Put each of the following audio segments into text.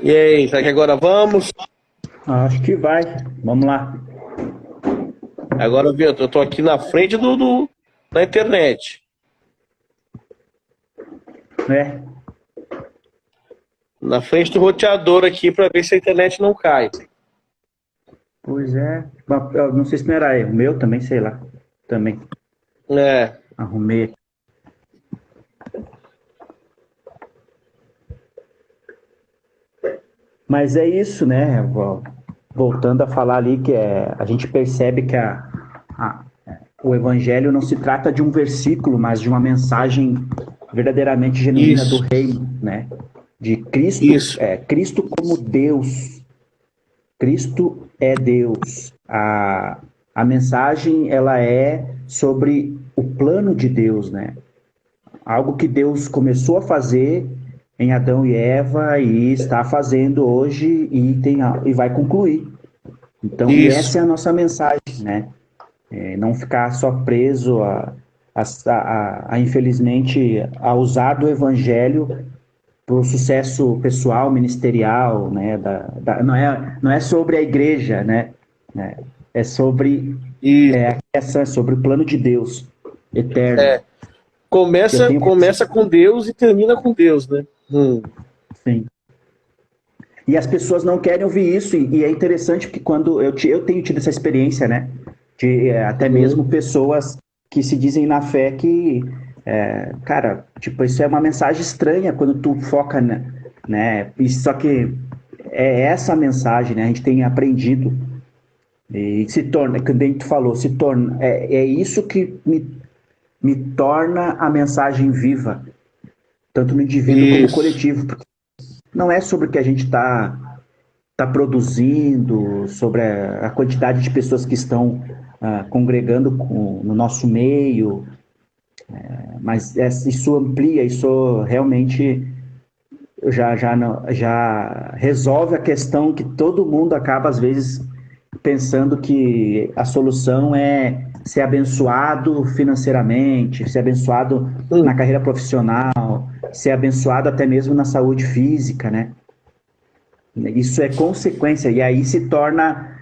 E aí, será que agora vamos? Acho que vai. Vamos lá. Agora eu tô aqui na frente da internet. É, Na frente do roteador aqui para ver se a internet não cai. pois é. Bom, eu não sei se não era o meu também, sei lá. Também É, arrumei. Mas é isso, né? Voltando a falar ali que a gente percebe que a- o evangelho não se trata de um versículo, mas de uma mensagem verdadeiramente genuína do isso, reino, né? De Cristo, isso, Cristo como Deus. Cristo é Deus. A mensagem ela é sobre o plano de Deus, né? Algo que Deus começou a fazer em Adão e Eva e está fazendo hoje e vai concluir. Então, e isso, essa é a nossa mensagem, né? Não ficar só preso infelizmente, a usar do evangelho para o sucesso pessoal, ministerial, né? Não é sobre a igreja, né? É sobre isso. essa, sobre o plano de Deus eterno. É, Eu tenho começa com Deus e termina com Deus, né? sim. E as pessoas não querem ouvir isso, e é interessante porque quando eu tenho tido essa experiência, né? De até Uhum. mesmo pessoas que se dizem na fé que, cara, tipo, isso é uma mensagem estranha quando tu foca, né? E só que é essa a mensagem, né? A gente tem aprendido e se torna, como bem tu falou, se torna, é isso que me torna a mensagem viva, tanto no indivíduo como Isso, coletivo, porque não é sobre o que a gente está produzindo, sobre a quantidade de pessoas que estão congregando no nosso meio, mas isso amplia, isso realmente já resolve a questão que todo mundo acaba, às vezes, pensando que a solução é ser abençoado financeiramente, ser abençoado na hum, carreira profissional, ser abençoado até mesmo na saúde física, né? Isso é consequência, e aí se torna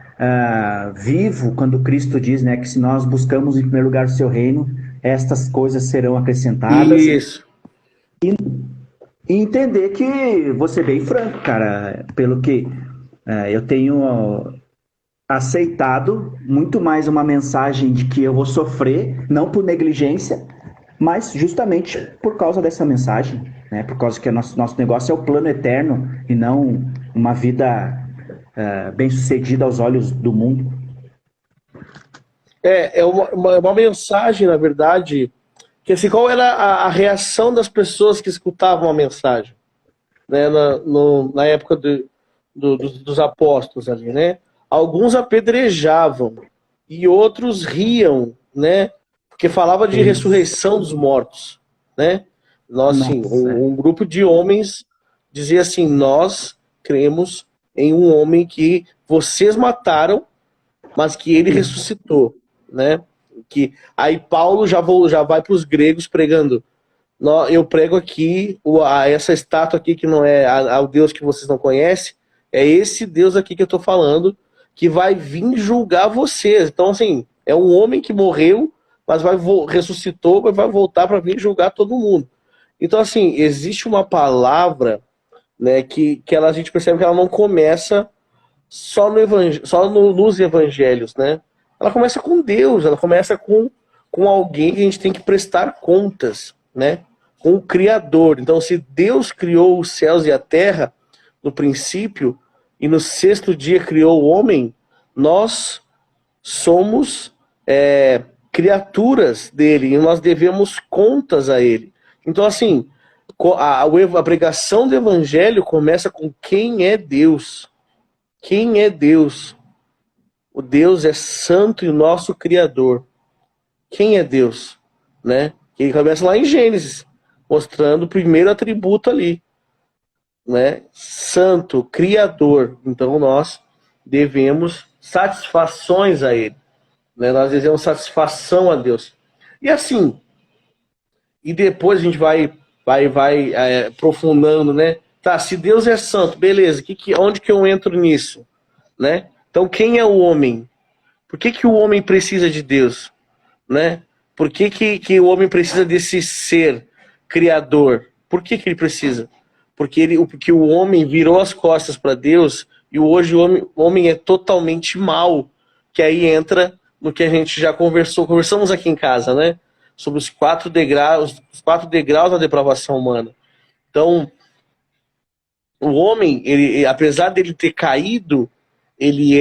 vivo quando Cristo diz, né, que se nós buscamos em primeiro lugar o seu reino, estas coisas serão acrescentadas, isso. e entender que, vou ser bem franco, cara, pelo que eu tenho aceitado muito mais uma mensagem de que eu vou sofrer, não por negligência, mas justamente por causa dessa mensagem, né? Por causa que nosso negócio é o plano eterno e não uma vida bem-sucedida aos olhos do mundo. É uma mensagem, na verdade, que assim, qual era a reação das pessoas que escutavam a mensagem, né, na época dos apóstolos ali, né? Alguns apedrejavam e outros riam, né? Porque falava de Isso. ressurreição dos mortos, né? Nós, sim, Nossa. um grupo de homens dizia assim: nós cremos em um homem que vocês mataram, mas que ele ressuscitou, né? Que aí Paulo já vai para os gregos pregando. Eu prego aqui essa estátua aqui que não é ao Deus que vocês não conhecem, é esse Deus aqui que eu estou falando que vai vir julgar vocês. Então assim, é um homem que morreu, mas ressuscitou, mas vai voltar para vir julgar todo mundo. Então assim, existe uma palavra, né, a gente percebe que ela não começa nos evangelhos, né? Ela começa com Deus, ela começa com alguém que a gente tem que prestar contas, né? Com o Criador. Então, se Deus criou os céus e a terra no princípio, e no sexto dia criou o homem, nós somos criaturas dele e nós devemos contas a ele. Então, assim, a pregação do evangelho começa com quem é Deus. Quem é Deus? O Deus é santo e nosso Criador. Quem é Deus? Né? Ele começa lá em Gênesis, mostrando o primeiro atributo ali, né? Santo, Criador. Então nós devemos satisfações a Ele, né? Nós devemos satisfação a Deus. E assim, e depois a gente vai aprofundando, né? Tá, se Deus é santo, beleza, onde que eu entro nisso? Né? Então, quem é o homem? Por que o homem precisa de Deus? Né? Por que o homem precisa desse ser criador? Por que ele precisa? Porque o homem virou as costas para Deus e hoje o homem é totalmente mau. Que aí entra no que a gente já conversamos aqui em casa, né? Sobre os 4 degraus da depravação humana. Então, o homem, apesar dele ter caído, ele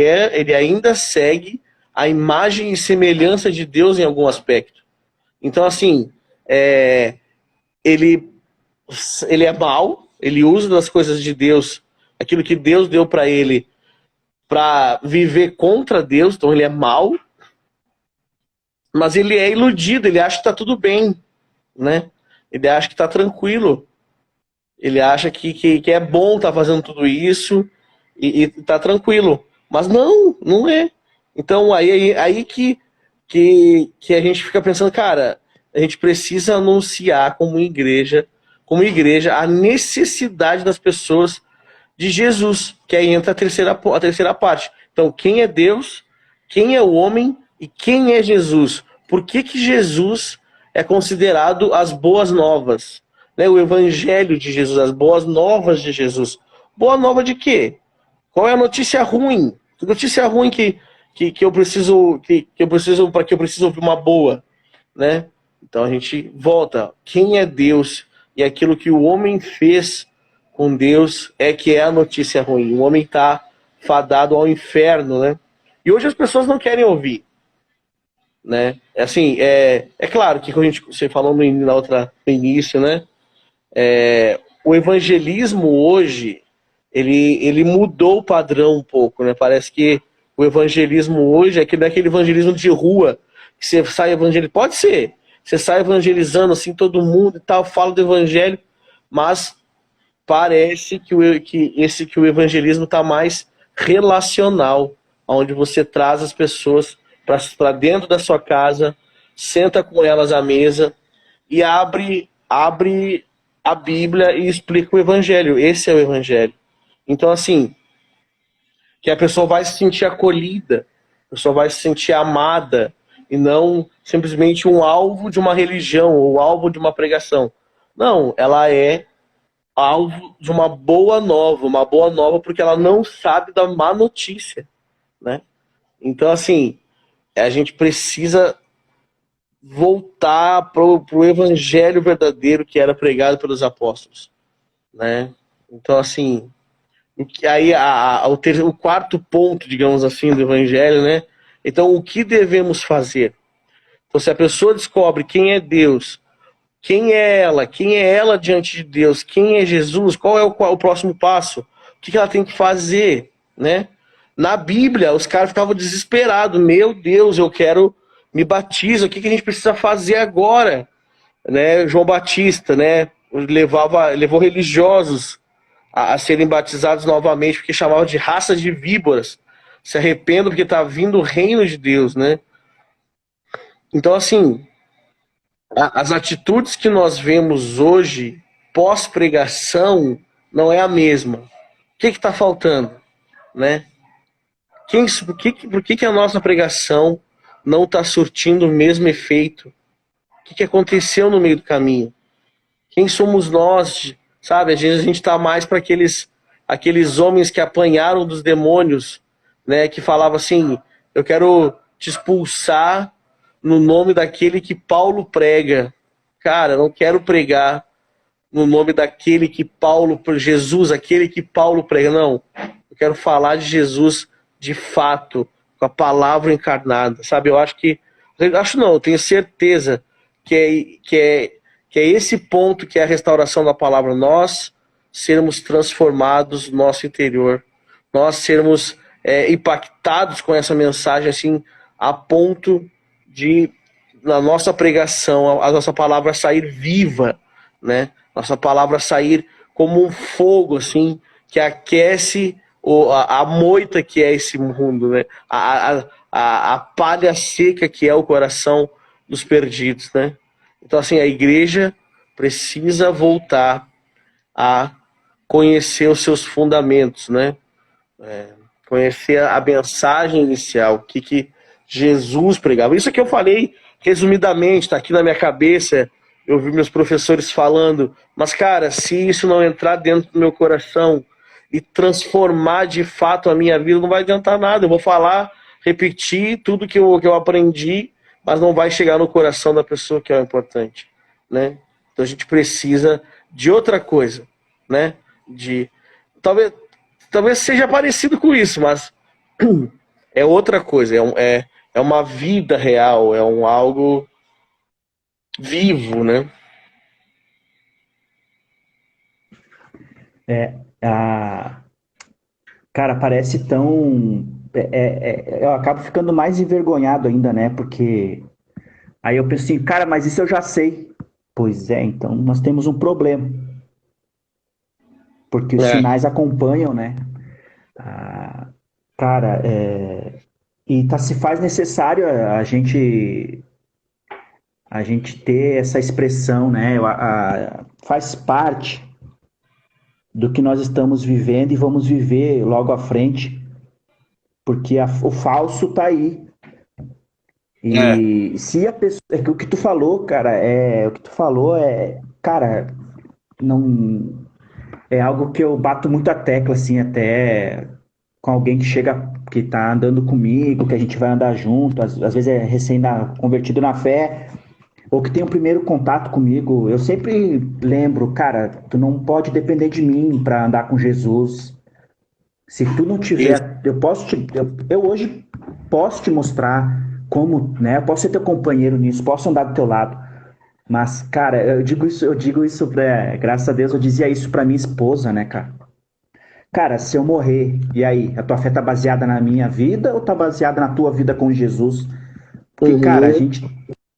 ainda segue a imagem e semelhança de Deus em algum aspecto. Então, assim, ele é mau, ele usa das coisas de Deus, aquilo que Deus deu para ele, para viver contra Deus, então ele é mau, mas ele é iludido, ele acha que está tudo bem, né? Ele acha que está tranquilo, ele acha que é bom estar fazendo tudo isso e está tranquilo, mas não é. Então aí que a gente fica pensando, cara, a gente precisa anunciar como igreja, a necessidade das pessoas de Jesus, que aí entra a terceira parte. Então, quem é Deus, quem é o homem e quem é Jesus? Por que Jesus é considerado as boas novas? Né? O evangelho de Jesus, as boas novas de Jesus. Boa nova de quê? Qual é a notícia ruim? Que notícia ruim que eu preciso para que eu preciso ouvir uma boa, né? Então a gente volta. Quem é Deus e aquilo que o homem fez com Deus é que é a notícia ruim. O homem está fadado ao inferno, né? E hoje as pessoas não querem ouvir, né? Assim, é claro que como você falou no início, né? O evangelismo hoje ele mudou o padrão um pouco, né? Parece que o evangelismo hoje é aquele evangelismo de rua, que você sai evangelizando. Pode ser, você sai evangelizando assim todo mundo e tal, fala do evangelho, mas parece que o evangelismo está mais relacional, onde você traz as pessoas para dentro da sua casa, senta com elas à mesa e abre a Bíblia e explica o evangelho. Esse é o evangelho. Então, assim, que a pessoa vai se sentir acolhida, a pessoa vai se sentir amada, e não simplesmente um alvo de uma religião ou alvo de uma pregação. Não, ela é alvo de uma boa nova porque ela não sabe da má notícia, né? Então, assim, a gente precisa voltar pro evangelho verdadeiro que era pregado pelos apóstolos, né? Então, assim, aí o quarto ponto, digamos assim, do evangelho, né? Então, o que devemos fazer? Então, se a pessoa descobre quem é Deus, quem é ela diante de Deus, quem é Jesus, qual é o próximo passo, o que ela tem que fazer, né? Na Bíblia, os caras ficavam desesperados, meu Deus, eu quero me batizar, o que a gente precisa fazer agora? Né? João Batista, né? Levou religiosos a serem batizados novamente, porque chamava de raça de víboras. Se arrependam porque está vindo o reino de Deus, né? Então, assim, as atitudes que nós vemos hoje, pós-pregação, não é a mesma. O que está faltando? Né? Por que a nossa pregação não está surtindo o mesmo efeito? O que aconteceu no meio do caminho? Quem somos nós? Sabe, às vezes a gente está mais para aqueles homens que apanharam dos demônios, né? Que falavam assim, eu quero te expulsar no nome daquele que Paulo prega. Cara, eu não quero pregar no nome daquele que Jesus, aquele que Paulo prega. Não, eu quero falar de Jesus de fato, com a palavra encarnada, sabe? Eu tenho certeza que é esse ponto que é a restauração da palavra, nós sermos transformados no nosso interior, nós sermos impactados com essa mensagem assim, a ponto de, na nossa pregação, a nossa palavra sair viva, né? Nossa palavra sair como um fogo, assim, que aquece a moita que é esse mundo, né? A palha seca que é o coração dos perdidos, né? Então, assim, a igreja precisa voltar a conhecer os seus fundamentos, né? Conhecer a mensagem inicial, o que Jesus pregava. Isso que eu falei resumidamente, está aqui na minha cabeça, eu vi meus professores falando, mas cara, se isso não entrar dentro do meu coração e transformar de fato a minha vida, não vai adiantar nada. Eu vou falar, repetir tudo que eu aprendi, mas não vai chegar no coração da pessoa, que é o importante, né? Então a gente precisa de outra coisa, né? Talvez seja parecido com isso, mas é outra coisa, é uma vida real, é algo vivo, né? Cara, parece tão. Eu acabo ficando mais envergonhado ainda, né? Porque aí eu penso assim, cara, mas isso eu já sei. Pois é, então nós temos um problema. Porque os É, sinais acompanham, né? Cara, e se faz necessário a gente ter essa expressão, né? Faz parte do que nós estamos vivendo e vamos viver logo à frente, porque o falso tá aí. é, E se a pessoa. O que tu falou, cara, o que tu falou cara, não. É algo que eu bato muito a tecla, assim, até com alguém que chega, que tá andando comigo, que a gente vai andar junto, às vezes é recém-convertido na fé, ou que tem o primeiro contato comigo. Eu sempre lembro, cara, tu não pode depender de mim para andar com Jesus. Se tu não isso, tiver, eu hoje posso te mostrar como, né? Eu posso ser teu companheiro nisso, posso andar do teu lado. Mas, cara, eu digo isso graças a Deus, eu dizia isso pra minha esposa, né, cara? Cara, se eu morrer, e aí? A tua fé tá baseada na minha vida ou tá baseada na tua vida com Jesus? Porque, cara, a uhum, gente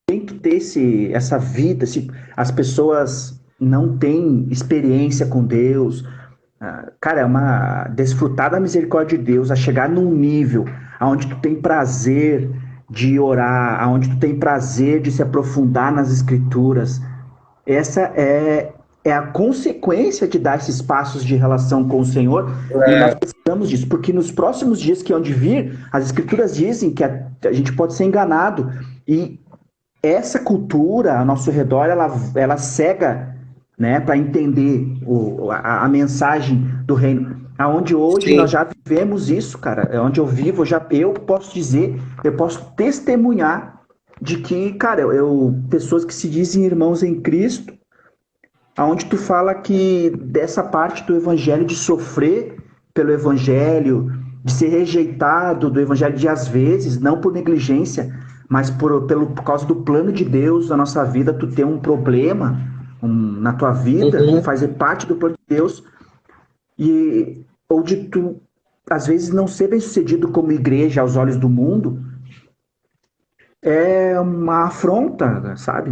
tem que ter essa vida, as pessoas não têm experiência com Deus. Cara, é uma desfrutar da misericórdia de Deus, a chegar num nível onde tu tem prazer de orar, onde tu tem prazer de se aprofundar nas escrituras. Essa é a consequência de dar esses passos de relação com o Senhor, e nós é, precisamos disso, porque nos próximos dias que hão de vir, as escrituras dizem que a gente pode ser enganado, e essa cultura ao nosso redor, ela cega, né, para entender a mensagem do reino. Aonde hoje nós sim, já vivemos isso, cara. É onde eu vivo, eu posso dizer, eu posso testemunhar de que, cara, pessoas que se dizem irmãos em Cristo, aonde tu fala que dessa parte do evangelho de sofrer pelo evangelho, de ser rejeitado do evangelho de às vezes, não por negligência, mas por causa do plano de Deus na nossa vida, tu ter um problema na tua vida, uhum, fazer parte do plano de Deus, e ou de tu às vezes não ser bem sucedido como igreja aos olhos do mundo, é uma afronta, sabe?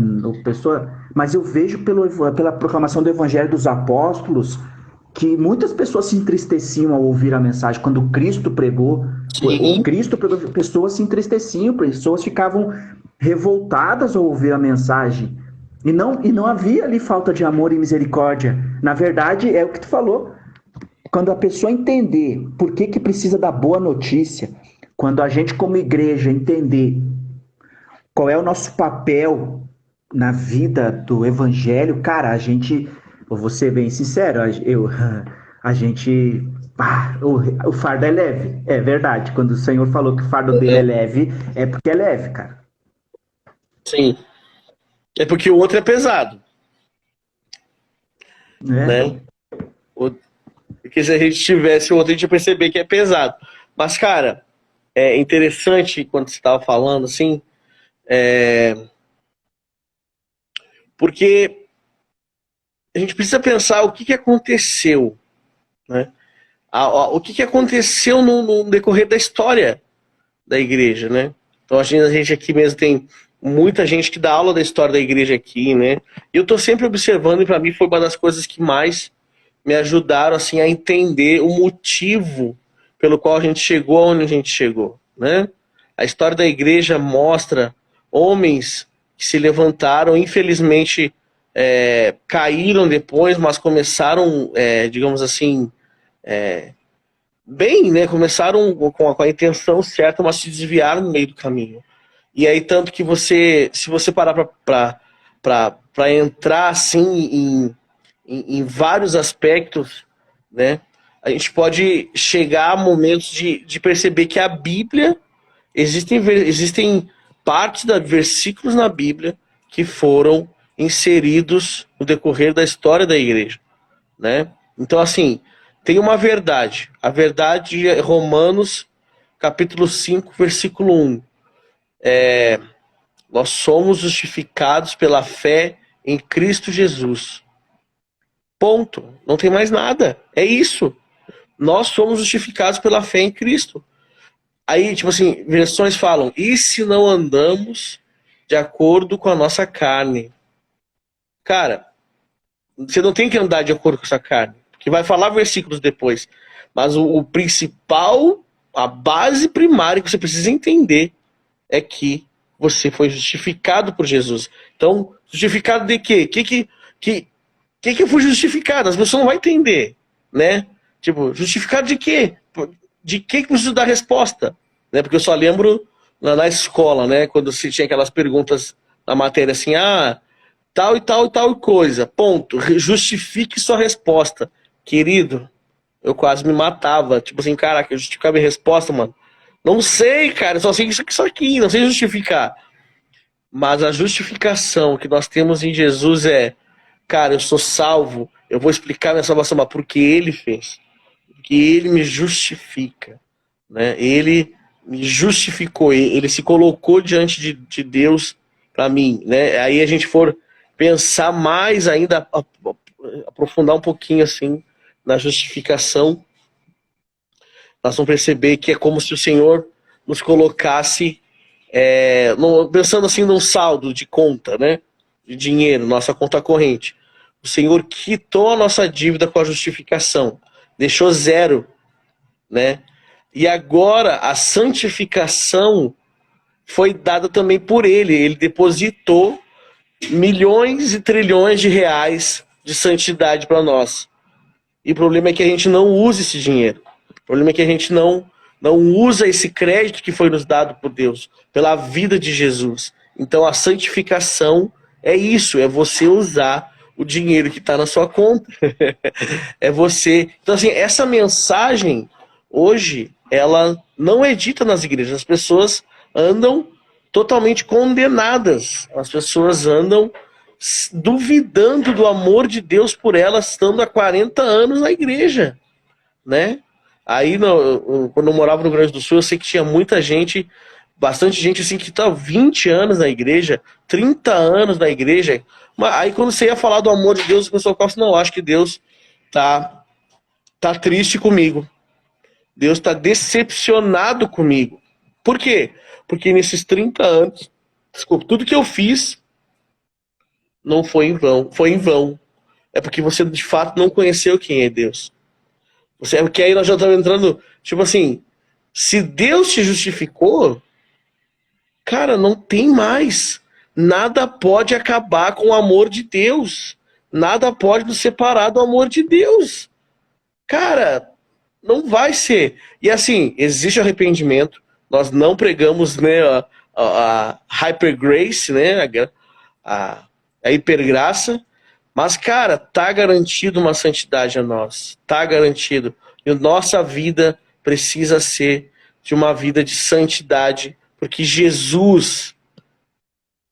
Mas eu vejo pela proclamação do Evangelho dos Apóstolos que muitas pessoas se entristeciam ao ouvir a mensagem. Quando Cristo pregou, sim, pessoas se entristeciam, pessoas ficavam revoltadas ao ouvir a mensagem. E não havia ali falta de amor e misericórdia. Na verdade, é o que tu falou. Quando a pessoa entender por que precisa da boa notícia, quando a gente, como igreja, entender qual é o nosso papel na vida do evangelho, cara, eu vou ser bem sincero, a gente, o fardo é leve, é verdade. Quando o Senhor falou que o fardo dele é leve, é porque é leve, cara. sim. É porque o outro é pesado, Né? né? O- Porque se a gente tivesse o outro, a gente ia perceber que é pesado. Mas, cara, é interessante quando você estava falando, assim, porque a gente precisa pensar o que aconteceu, né? O que aconteceu no decorrer da história da igreja, né? Então a gente aqui mesmo tem muita gente que dá aula da história da igreja aqui, né? E eu tô sempre observando e para mim foi uma das coisas que mais me ajudaram assim a entender o motivo pelo qual a gente chegou onde a gente chegou, né? A história da igreja mostra homens que se levantaram, infelizmente caíram depois, mas começaram, digamos assim, bem, né? Começaram com a intenção certa, mas se desviaram no meio do caminho. E aí, tanto que se você parar para entrar assim em vários aspectos, né? A gente pode chegar a momentos de perceber que a Bíblia, existem partes versículos na Bíblia que foram inseridos no decorrer da história da igreja, né? Então, assim, tem uma verdade. A verdade é Romanos, capítulo 5, versículo 1. Nós somos justificados pela fé em Cristo Jesus. Ponto. Não tem mais nada. É isso. Nós somos justificados pela fé em Cristo. Aí, tipo assim, versões falam, e se não andamos de acordo com a nossa carne? Cara, você não tem que andar de acordo com essa carne, que vai falar versículos depois. Mas o principal, a base primária que você precisa entender é que você foi justificado por Jesus. Então, justificado de quê? Que eu fui justificado? As pessoas não vão entender, né? Tipo, justificado de quê? De que eu preciso dar resposta? Né? Porque eu só lembro na escola, né? Quando se tinha aquelas perguntas na matéria assim, tal e tal e tal coisa. Ponto. Justifique sua resposta. Querido, eu quase me matava. Tipo assim, caraca, eu justificar minha resposta, mano. Não sei, cara, eu só sei isso aqui, não sei justificar. Mas a justificação que nós temos em Jesus cara, eu sou salvo, eu vou explicar minha salvação, mas porque Ele fez. Porque Ele me justifica. Né? Ele me justificou, Ele se colocou diante de Deus para mim. Né? Aí a gente for pensar mais ainda, aprofundar um pouquinho assim na justificação, nós vamos perceber que é como se o Senhor nos colocasse, pensando assim num saldo de conta, né? De dinheiro, nossa conta corrente. O Senhor quitou a nossa dívida com a justificação, deixou zero, né? E agora a santificação foi dada também por Ele. Ele depositou milhões e trilhões de reais de santidade para nós. E o problema é que a gente não usa esse dinheiro. O problema é que a gente não usa esse crédito que foi nos dado por Deus, pela vida de Jesus. Então a santificação é isso, é você usar o dinheiro que está na sua conta. É você. Então, assim, essa mensagem, hoje, ela não é dita nas igrejas. As pessoas andam totalmente condenadas. As pessoas andam duvidando do amor de Deus por elas, estando há 40 anos na igreja, né? Aí, quando eu morava no Rio Grande do Sul, eu sei que tinha muita gente, bastante gente assim, que tá 20 anos na igreja, 30 anos na igreja. Mas aí quando você ia falar do amor de Deus, o pessoal fala assim, não, acho que Deus tá triste comigo. Deus tá decepcionado comigo. Por quê? Porque nesses 30 anos, desculpa, tudo que eu fiz não foi em vão, foi em vão. É porque você de fato não conheceu quem é Deus. Porque aí nós já estamos entrando, tipo assim, se Deus te justificou, cara, não tem mais. Nada pode acabar com o amor de Deus. Nada pode nos separar do amor de Deus. Cara, não vai ser. E assim, existe arrependimento. Nós não pregamos, né, a hyper grace, né, a hipergraça. Mas, cara, tá garantido uma santidade a nós. Tá garantido. E a nossa vida precisa ser de uma vida de santidade, porque Jesus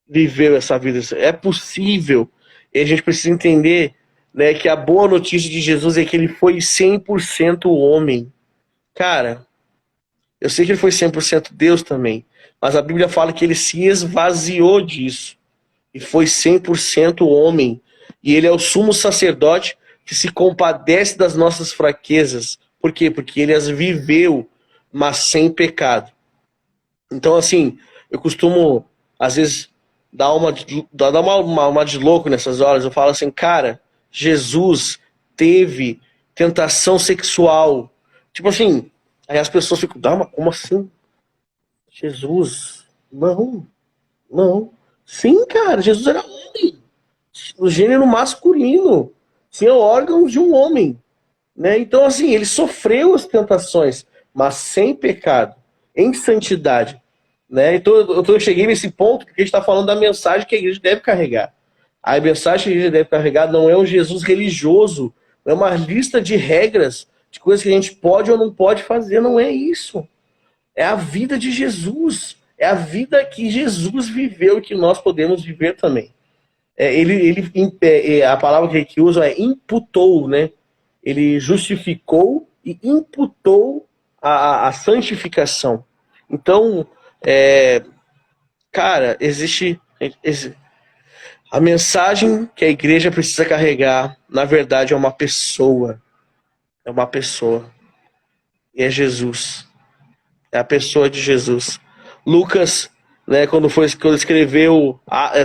viveu essa vida. É possível. E a gente precisa entender, né, que a boa notícia de Jesus é que ele foi 100% homem. Cara, eu sei que ele foi 100% Deus também, mas a Bíblia fala que ele se esvaziou disso e foi 100% homem. E ele é o sumo sacerdote que se compadece das nossas fraquezas. Por quê? Porque ele as viveu, mas sem pecado. Então, assim, eu costumo, às vezes, dar uma de louco nessas horas. Eu falo assim, cara, Jesus teve tentação sexual. Tipo assim, aí as pessoas ficam, como assim? Jesus? Não. Sim, cara, Jesus era homem. o gênero masculino, tinha órgãos de um homem, né? Então, assim, ele sofreu as tentações, mas sem pecado, em santidade, né? Então, eu cheguei nesse ponto porque a gente está falando da mensagem que a igreja deve carregar. A mensagem que a igreja deve carregar não é um Jesus religioso, não é uma lista de regras, de coisas que a gente pode ou não pode fazer, não é isso. É a vida de Jesus, é a vida que Jesus viveu e que nós podemos viver também. A palavra que ele usa é imputou, né? Ele justificou e imputou a santificação. Então, cara, existe a mensagem que a igreja precisa carregar, na verdade, é uma pessoa. É uma pessoa. E é Jesus. É a pessoa de Jesus. Lucas, né, quando escreveu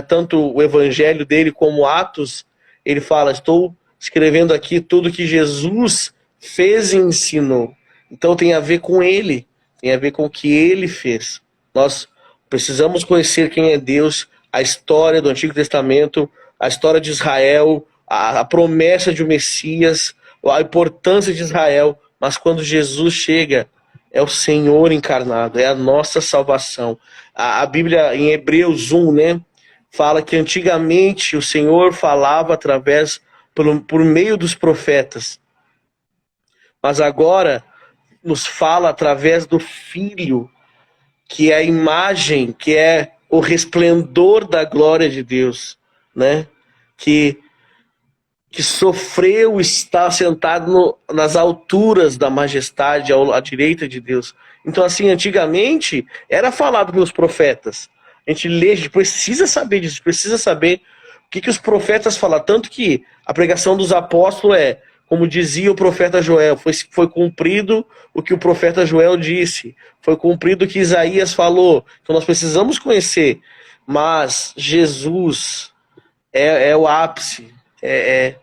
tanto o evangelho dele como Atos, ele fala: estou escrevendo aqui tudo que Jesus fez e ensinou. Então tem a ver com ele, tem a ver com o que ele fez. Nós precisamos conhecer quem é Deus, a história do Antigo Testamento, a história de Israel, a promessa de um Messias, a importância de Israel, mas quando Jesus chega, é o Senhor encarnado, é a nossa salvação. A Bíblia, em Hebreus 1, né, fala que antigamente o Senhor falava por meio dos profetas, mas agora nos fala através do Filho, que é a imagem, que é o resplendor da glória de Deus, né? Que sofreu, está sentado nas alturas da majestade, à direita de Deus. Então, assim, antigamente era falado pelos profetas. A gente precisa saber disso, precisa saber o que os profetas falam. Tanto que a pregação dos apóstolos como dizia o profeta Joel, foi cumprido o que o profeta Joel disse, foi cumprido o que Isaías falou. Então nós precisamos conhecer, mas Jesus é o ápice, é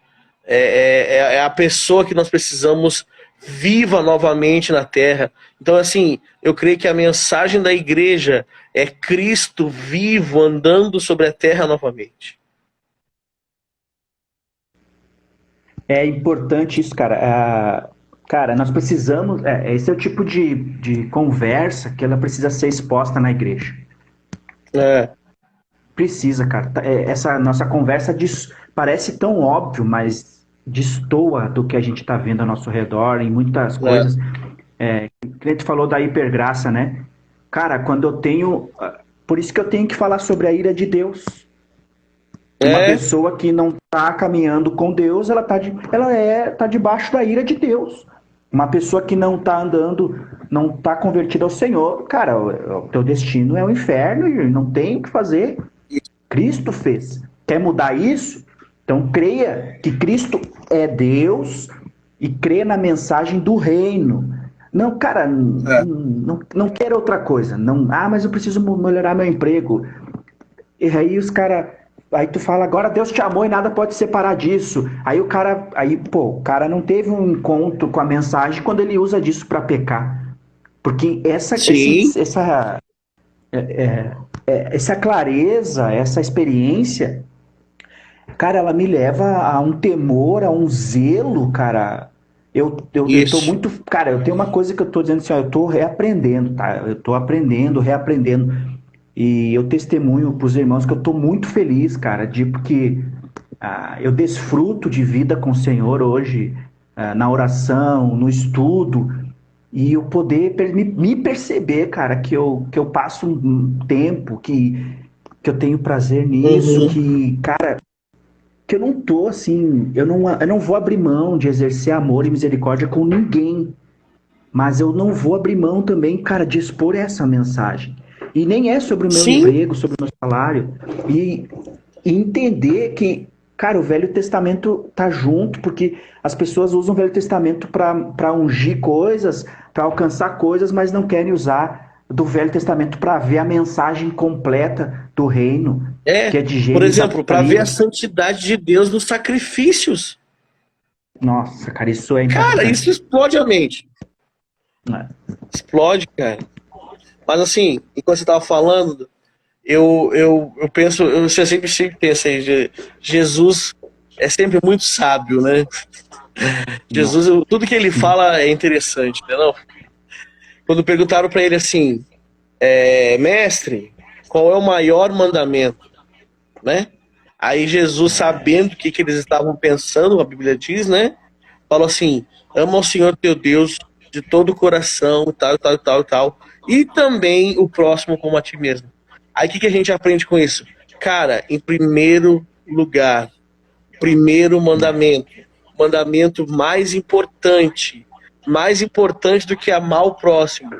a pessoa que nós precisamos viva novamente na terra. Então, assim, eu creio que a mensagem da igreja é Cristo vivo andando sobre a terra novamente. É importante isso, cara. Cara, nós precisamos. Esse é o tipo de conversa que ela precisa ser exposta na igreja. É. Precisa, cara. Essa nossa conversa parece tão óbvio, mas destoa do que a gente está vendo ao nosso redor em muitas coisas. O cliente falou da hipergraça, né? Cara, quando eu tenho. Por isso que eu tenho que falar sobre a ira de Deus. Uma pessoa que não está caminhando com Deus, ela tá debaixo da ira de Deus. Uma pessoa que não está andando, não está convertida ao Senhor, cara, o teu destino é o inferno e não tem o que fazer. Cristo fez. Quer mudar isso? Então creia que Cristo é Deus e creia na mensagem do reino. Não, cara, não quero outra coisa. Não, mas eu preciso melhorar meu emprego. E aí os caras. Aí tu fala, agora Deus te amou e nada pode separar disso. Aí o cara não teve um encontro com a mensagem quando ele usa disso para pecar. Porque essa clareza, essa experiência, cara, ela me leva a um temor, a um zelo, cara. Eu tô muito. Cara, eu tenho uma coisa que eu tô dizendo assim, ó, eu tô reaprendendo, tá? Eu tô aprendendo, reaprendendo. E eu testemunho para os irmãos que eu estou muito feliz, cara, porque eu desfruto de vida com o Senhor hoje, na oração, no estudo, e eu poder me perceber, cara, que eu passo um tempo, que eu tenho prazer nisso, que, cara, que eu não tô assim, eu não vou abrir mão de exercer amor e misericórdia com ninguém, mas eu não vou abrir mão também, cara, de expor essa mensagem. E nem é sobre o meu emprego, sobre o meu salário. E entender que, cara, o Velho Testamento tá junto, porque as pessoas usam o Velho Testamento para ungir coisas, para alcançar coisas, mas não querem usar do Velho Testamento para ver a mensagem completa do reino, que é de Gênesis. Por exemplo, para ver a santidade de Deus nos sacrifícios. Nossa, cara, isso é impactante. Cara, isso explode a mente. Explode, cara. Mas assim, enquanto você estava falando, eu penso, eu sempre penso aí, Jesus é sempre muito sábio, né? Não. Jesus, tudo que ele fala é interessante, né? Não? Quando perguntaram para ele assim, mestre, qual é o maior mandamento, né? Aí Jesus, sabendo o que eles estavam pensando, a Bíblia diz, né? Falou assim, ama o Senhor teu Deus de todo o coração, e tal, e tal, e tal, e tal, e também o próximo como a ti mesmo. Aí o que a gente aprende com isso? Cara, em primeiro lugar, primeiro mandamento, mandamento mais importante do que amar o próximo,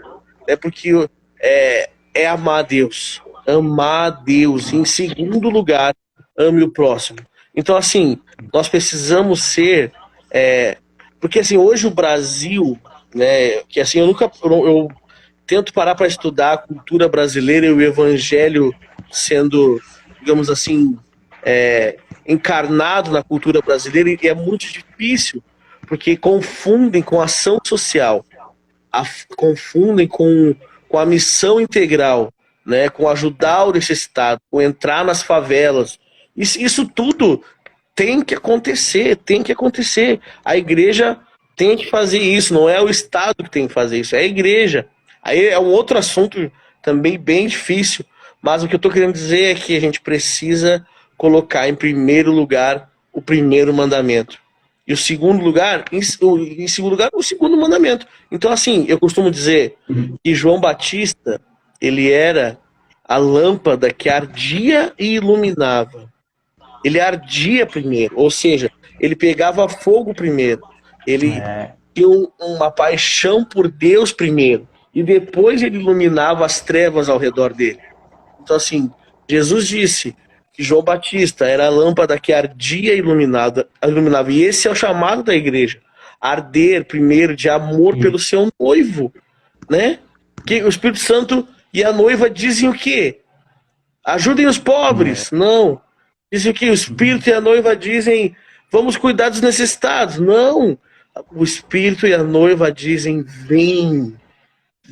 é porque é amar a Deus, amar a Deus. Em segundo lugar, ame o próximo. Então, assim, nós precisamos ser, porque assim hoje o Brasil, né, que assim eu tento parar para estudar a cultura brasileira e o evangelho sendo, digamos assim, encarnado na cultura brasileira, e é muito difícil, porque confundem com a ação social, confundem com a missão integral, né, com ajudar o necessitado, com entrar nas favelas. Isso tudo tem que acontecer, tem que acontecer. A igreja tem que fazer isso, não é o Estado que tem que fazer isso, é a igreja. Aí é um outro assunto também bem difícil, mas o que eu estou querendo dizer é que a gente precisa colocar em primeiro lugar o primeiro mandamento. E o segundo lugar, em segundo lugar, o segundo mandamento. Então, assim, eu costumo dizer que João Batista, ele era a lâmpada que ardia e iluminava. Ele ardia primeiro, ou seja, ele pegava fogo primeiro. Ele tinha uma paixão por Deus primeiro. E depois ele iluminava as trevas ao redor dele. Então, assim, Jesus disse que João Batista era a lâmpada que ardia e iluminava. E esse é o chamado da igreja. Arder primeiro de amor pelo seu noivo, né? Que o Espírito Santo e a noiva dizem o quê? Ajudem os pobres. Não. Dizem que o Espírito e a noiva dizem, vamos cuidar dos necessitados. Não. O Espírito e a noiva dizem, vem.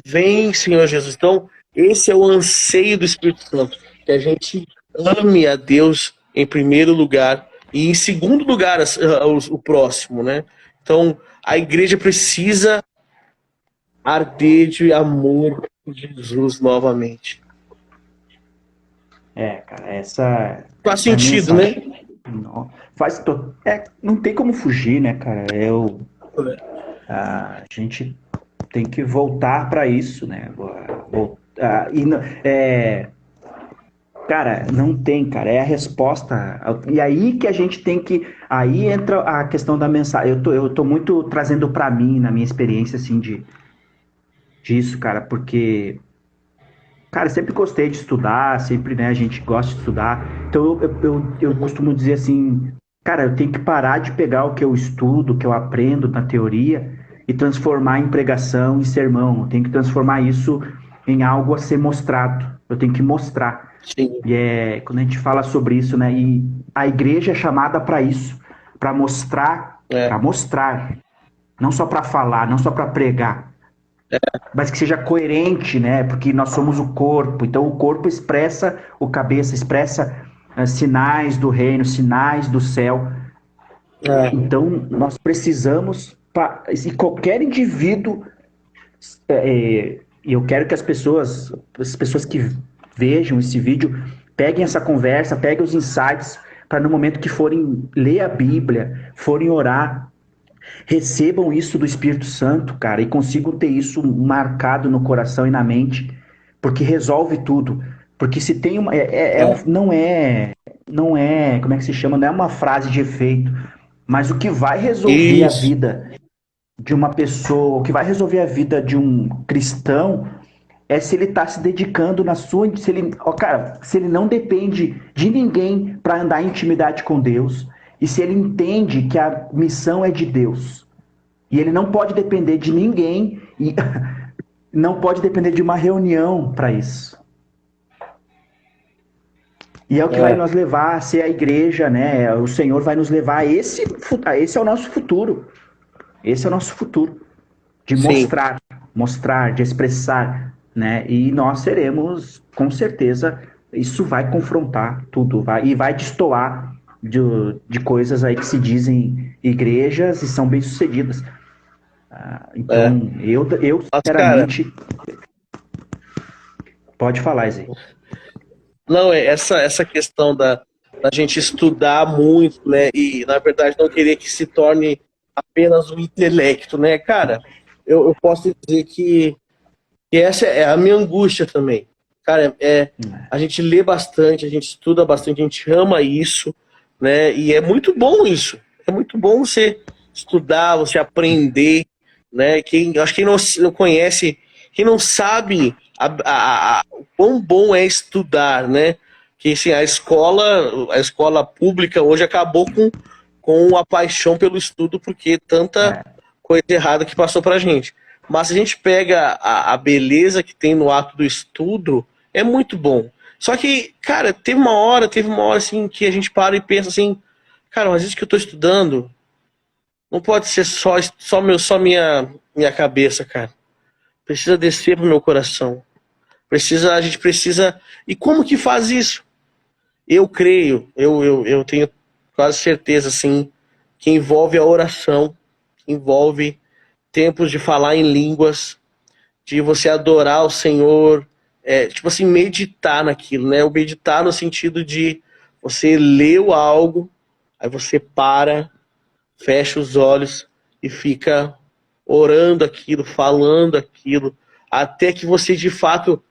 Vem, Senhor Jesus. Então, esse é o anseio do Espírito Santo. Que a gente ame a Deus em primeiro lugar e em segundo lugar o próximo, né? Então, a igreja precisa arder de amor por Jesus novamente. Cara, essa Faz é a sentido, né? mensagem. Não, não tem como fugir, né, cara? A gente tem que voltar para isso, né? Cara, não tem, cara. É a resposta. E aí que a gente tem que. Aí entra a questão da mensagem. Eu tô muito trazendo para mim, na minha experiência, assim, disso, cara, porque. Cara, sempre gostei de estudar, sempre, né, a gente gosta de estudar. Então eu costumo dizer assim, cara, eu tenho que parar de pegar o que eu estudo, o que eu aprendo na teoria e transformar em pregação e sermão. Eu tenho que transformar isso em algo a ser mostrado. Eu tenho que mostrar. Sim. E quando a gente fala sobre isso, né, e a igreja é chamada para isso, para mostrar, não só para falar, não só para pregar, mas que seja coerente, né? Porque nós somos o corpo, então o corpo expressa o cabeça, expressa sinais do reino, sinais do céu. Então nós precisamos, e qualquer indivíduo, e eu quero que as pessoas que vejam esse vídeo, peguem essa conversa, peguem os insights, para no momento que forem ler a Bíblia, forem orar, recebam isso do Espírito Santo, cara, e consigam ter isso marcado no coração e na mente, porque resolve tudo. Porque se tem uma. Não é. Como é que se chama? Não é uma frase de efeito. Mas o que vai resolver a Isso. vida de uma pessoa, o que vai resolver a vida de um cristão é se ele está se dedicando na sua. Se ele não depende de ninguém para andar em intimidade com Deus, e se ele entende que a missão é de Deus, e ele não pode depender de ninguém, e não pode depender de uma reunião para isso. E é o que vai nos levar a ser a igreja, né? O Senhor vai nos levar a esse é o nosso futuro. Esse é o nosso futuro. De Sim. mostrar, de expressar, né? E nós seremos, com certeza, isso vai confrontar tudo, e vai destoar de coisas aí que se dizem igrejas e são bem-sucedidas. É. Então, eu Mas, cara, sinceramente, pode falar, Zé. não, é essa questão da gente estudar muito, né? E, na verdade, não querer que se torne apenas um intelecto, né? Cara, eu posso dizer que essa é a minha angústia também. Cara, a gente lê bastante, a gente estuda bastante, a gente ama isso, né? E é muito bom isso. É muito bom você estudar, você aprender, né? Acho que quem não conhece, quem não sabe o quão bom é estudar, né? Que assim, a escola pública hoje acabou com a paixão pelo estudo, porque tanta É, coisa errada que passou pra gente. Mas se a gente pega a beleza que tem no ato do estudo, é muito bom. Só que, cara, teve uma hora assim que a gente para e pensa assim, cara, mas isso que eu tô estudando não pode ser só minha cabeça, cara. Precisa descer pro meu coração. A gente precisa. E como que faz isso? Eu creio, eu tenho quase certeza, assim, que envolve a oração, envolve tempos de falar em línguas, de você adorar o Senhor, tipo assim, meditar naquilo, né? O meditar no sentido de você leu algo, aí você para, fecha os olhos e fica orando aquilo, falando aquilo, até que você de fato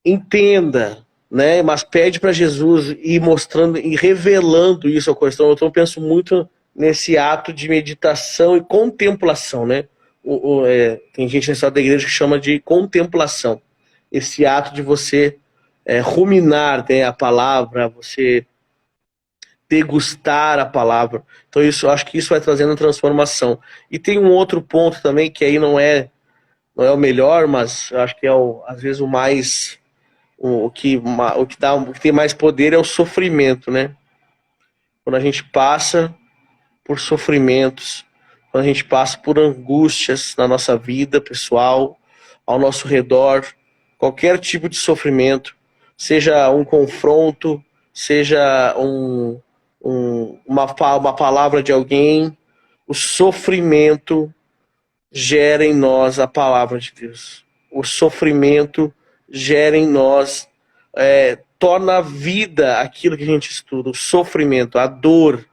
entenda, né? Mas pede para Jesus ir mostrando e revelando isso ao coração. Então eu penso muito nesse ato de meditação e contemplação, né? Tem gente nessa da igreja que chama de contemplação. Esse ato de você ruminar, né, a palavra, você degustar a palavra. Então isso, acho que isso vai trazendo transformação. E tem um outro ponto também que aí não é o melhor, mas eu acho que é às vezes o mais o que tem mais poder é o sofrimento, né? Quando a gente passa por sofrimentos, quando a gente passa por angústias na nossa vida pessoal, ao nosso redor, qualquer tipo de sofrimento, seja um confronto, seja uma palavra de alguém, o sofrimento gera em nós a palavra de Deus. O sofrimento gera em nós, torna a vida aquilo que a gente estuda, o sofrimento, a dor,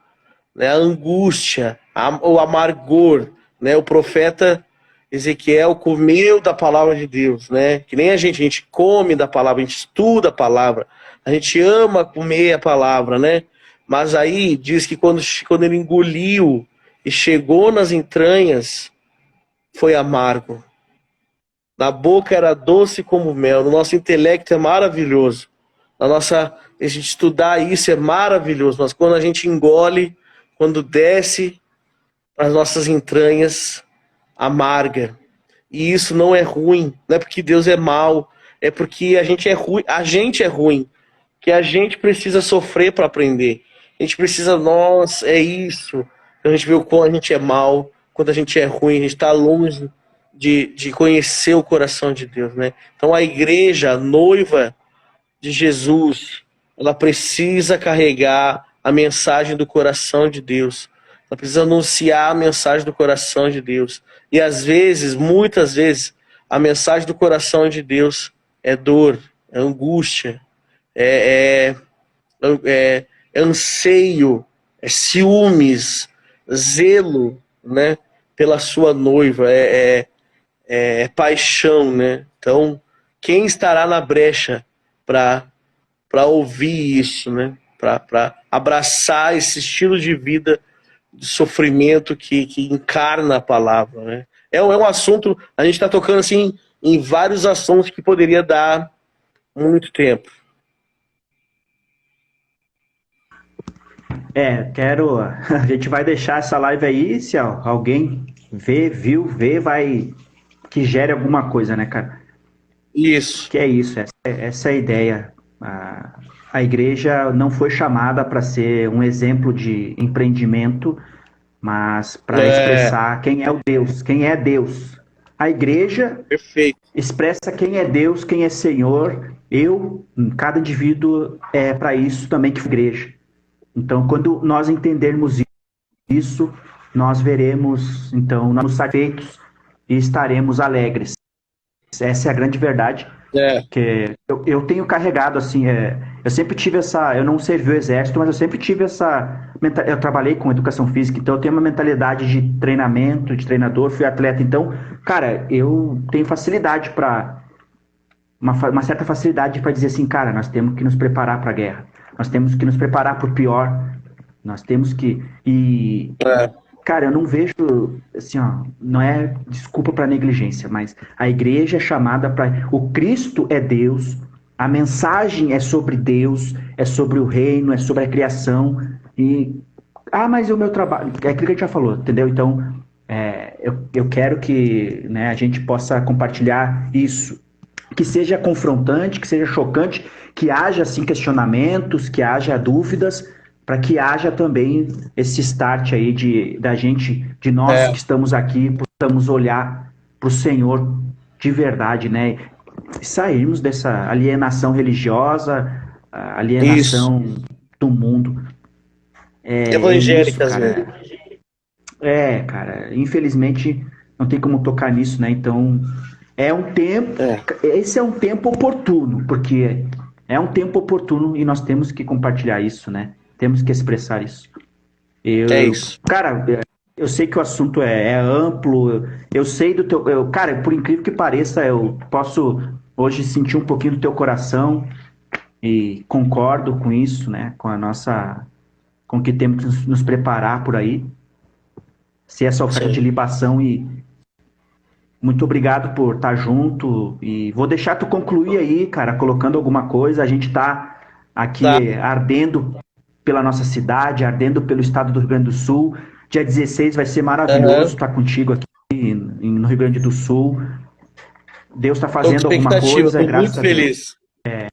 né, a angústia, o amargor, né? O profeta Ezequiel comeu da palavra de Deus, né? Que nem a gente come da palavra, a gente estuda a palavra, a gente ama comer a palavra, né? Mas aí diz que quando ele engoliu e chegou nas entranhas, foi amargo. Na boca era doce como mel, no nosso intelecto é maravilhoso. A gente estudar isso é maravilhoso, mas quando a gente engole, quando desce as nossas entranhas, amarga. E isso não é ruim, não é porque Deus é mau, é porque a gente é ruim, que a gente precisa sofrer para aprender. A gente precisa, nossa, é isso. A gente vê o quão a gente é mau, quando a gente é ruim, a gente está longe de conhecer o coração de Deus, né? Então a igreja, a noiva de Jesus, ela precisa carregar a mensagem do coração de Deus. Ela precisa anunciar a mensagem do coração de Deus. E às vezes, muitas vezes, a mensagem do coração de Deus é dor, é angústia, é, é anseio, é ciúmes, zelo, né, pela sua noiva, é paixão, né? Então, quem estará na brecha para ouvir isso, né? Para abraçar esse estilo de vida de sofrimento que encarna a palavra, né? É um assunto, a gente está tocando assim em vários assuntos que poderia dar muito tempo. Quero. A gente vai deixar essa live aí, se alguém vê, vai. Que gere alguma coisa, né, cara? Isso. Que é isso, essa é a ideia. A igreja não foi chamada para ser um exemplo de empreendimento, mas para É, expressar quem é o Deus, quem é Deus. A igreja perfeito. expressa quem é Deus, quem é Senhor, cada indivíduo é para isso também que foi igreja. Então, quando nós entendermos isso, nós veremos, então, nós satisfeitos e estaremos alegres. Essa é a grande verdade. Que eu tenho carregado, assim, eu sempre tive eu não servi o exército, mas eu sempre tive eu trabalhei com educação física, então eu tenho uma mentalidade de treinamento, de treinador, fui atleta, então, cara, eu tenho facilidade uma certa facilidade para dizer assim, cara, nós temos que nos preparar para a guerra, nós temos que nos preparar para o pior, nós temos que... Cara, eu não vejo, assim, ó, não é desculpa para negligência, mas a igreja é chamada para... O Cristo é Deus, a mensagem é sobre Deus, é sobre o reino, é sobre a criação, mas o meu trabalho... É aquilo que a gente já falou, entendeu? Então, eu quero que, né, a gente possa compartilhar isso, que seja confrontante, que seja chocante, que haja, assim, questionamentos, que haja dúvidas, para que haja também esse start aí de nós que estamos aqui, possamos olhar para o Senhor de verdade, né? E sairmos dessa alienação religiosa, alienação do mundo. Evangélicas, cara. Cara, infelizmente não tem como tocar nisso, né? Então, esse é um tempo oportuno, porque é um tempo oportuno e nós temos que compartilhar isso, né? Temos que expressar isso. Isso. Cara, eu sei que o assunto é amplo, eu sei do teu... cara, por incrível que pareça, eu posso hoje sentir um pouquinho do teu coração e concordo com isso, né? Com que temos que nos preparar por aí. Se essa oferta de libação e... Muito obrigado por estar junto e vou deixar tu concluir aí, cara, colocando alguma coisa. A gente tá aqui ardendo pela nossa cidade, ardendo pelo estado do Rio Grande do Sul. Dia 16 vai ser maravilhoso estar contigo aqui no Rio Grande do Sul. Deus está fazendo alguma coisa, graças a Deus. Muito feliz.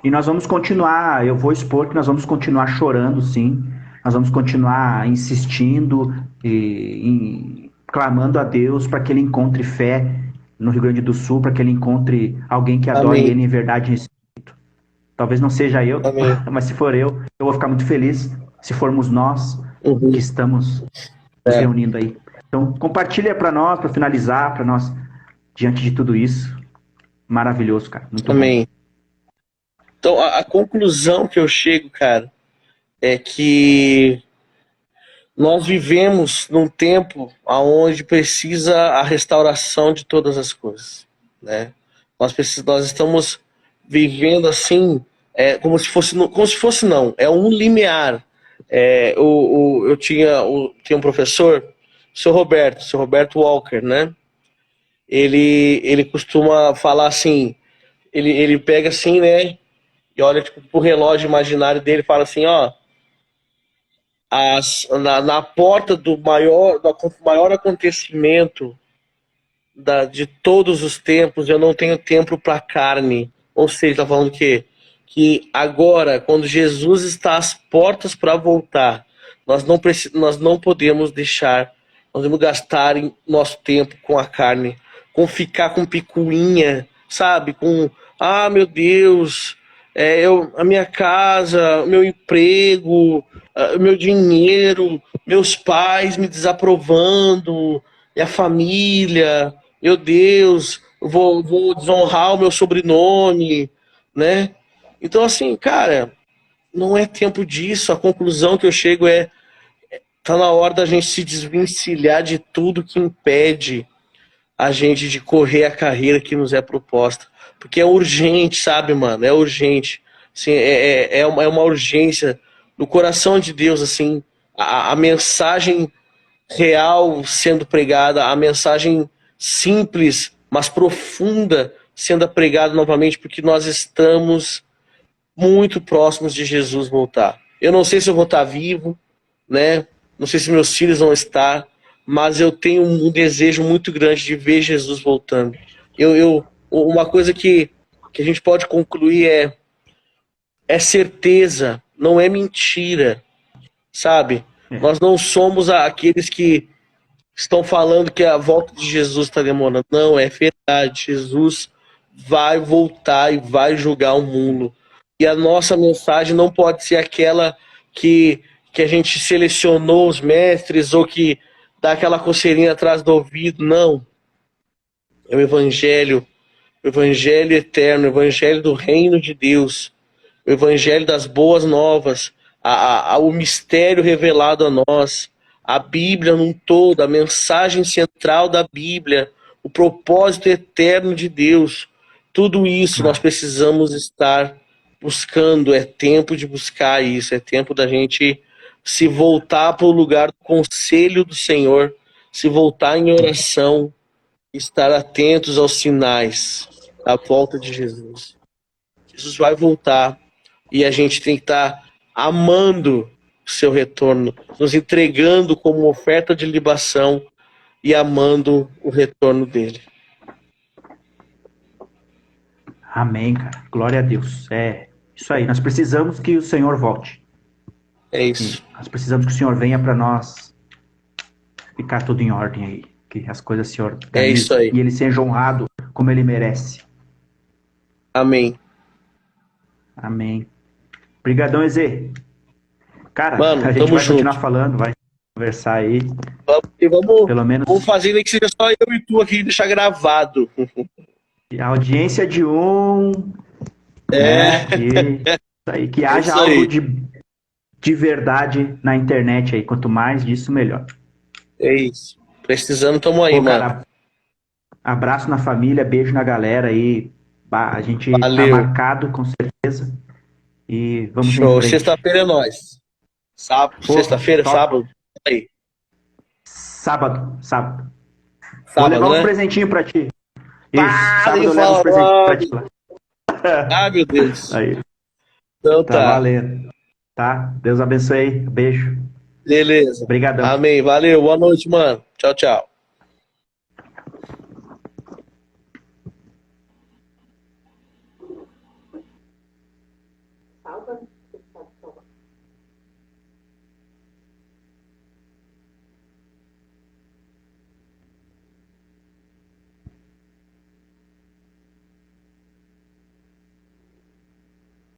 E nós vamos continuar, eu vou expor que nós vamos continuar chorando, sim. Nós vamos continuar insistindo e clamando a Deus para que ele encontre fé no Rio Grande do Sul, para que ele encontre alguém que adore ele em verdade e em espírito. Talvez não seja eu, mas se for eu vou ficar muito feliz se formos nós que estamos nos reunindo aí. Então, compartilha para nós, para finalizar, para nós, diante de tudo isso. Maravilhoso, cara. Muito bom. Então, a conclusão que eu chego, cara, é que nós vivemos num tempo onde precisa a restauração de todas as coisas, né? Nós estamos vivendo assim, como se fosse não, é um limiar. Eu tinha um professor, o seu Roberto Walker, né? Ele costuma falar assim, ele pega assim, né? E olha tipo, pro relógio imaginário dele e fala assim, ó, na porta do maior acontecimento de todos os tempos, eu não tenho tempo para carne. Ou seja, está falando que agora, quando Jesus está às portas para voltar, nós não podemos deixar, nós devemos gastar nosso tempo com a carne, com ficar com picuinha, sabe? Meu Deus, a minha casa, o meu emprego, meu dinheiro, meus pais me desaprovando, minha família, meu Deus, vou desonrar o meu sobrenome, né? Então, assim, cara, não é tempo disso. A conclusão que eu chego tá na hora da gente se desvencilhar de tudo que impede a gente de correr a carreira que nos é proposta. Porque é urgente, sabe, mano? É urgente. Assim, é uma urgência no coração de Deus, assim, a mensagem real sendo pregada, a mensagem simples, mas profunda sendo pregada novamente, porque nós estamos muito próximos de Jesus voltar. Eu não sei se eu vou estar vivo, né? Não sei se meus filhos vão estar, mas eu tenho um desejo muito grande de ver Jesus voltando. Uma coisa que a gente pode concluir é certeza, não é mentira, sabe? Nós não somos aqueles que estão falando que a volta de Jesus está demorando. Não, é verdade. Jesus vai voltar e vai julgar o mundo. E a nossa mensagem não pode ser aquela que a gente selecionou os mestres ou que dá aquela coceirinha atrás do ouvido. Não. É o evangelho eterno, o evangelho do reino de Deus, o evangelho das boas novas, o mistério revelado a nós, a Bíblia num todo, a mensagem central da Bíblia, o propósito eterno de Deus. Tudo isso nós precisamos estar buscando. É tempo de buscar isso, é tempo da gente se voltar para o lugar do conselho do Senhor, se voltar em oração, estar atentos aos sinais da volta de Jesus. Jesus vai voltar e a gente tem que estar amando o seu retorno, nos entregando como oferta de libação e amando o retorno dele. Amém, cara. Glória a Deus. É isso aí. Nós precisamos que o Senhor volte. É isso. Nós precisamos que o Senhor venha para nós ficar tudo em ordem aí. Que as coisas se organizem. É isso aí. E ele seja honrado como ele merece. Amém. Amém. Obrigadão, Ezê. Cara, mano, a gente vai continuar falando, vai conversar aí. Pelo menos... vamos fazer nem que seja só eu e tu aqui, deixar gravado. A audiência de um... É. Que haja algo de verdade na internet aí. Quanto mais disso, melhor. É isso. Precisando, tamo aí, mano. Cara, abraço na família, beijo na galera aí. A gente valeu. Tá marcado, com certeza. E vamos show. Sexta-feira é nóis. Sexta-feira, sábado. Aí. Sábado. Vou levar uns presentinhos pra ti. Isso, sábado eu levo uns presentinhos pra ti lá. Ah, meu Deus. Aí. Então tá. Valendo. Tá? Deus abençoe. Beijo. Beleza. Obrigadão. Amém. Valeu. Boa noite, mano. Tchau, tchau.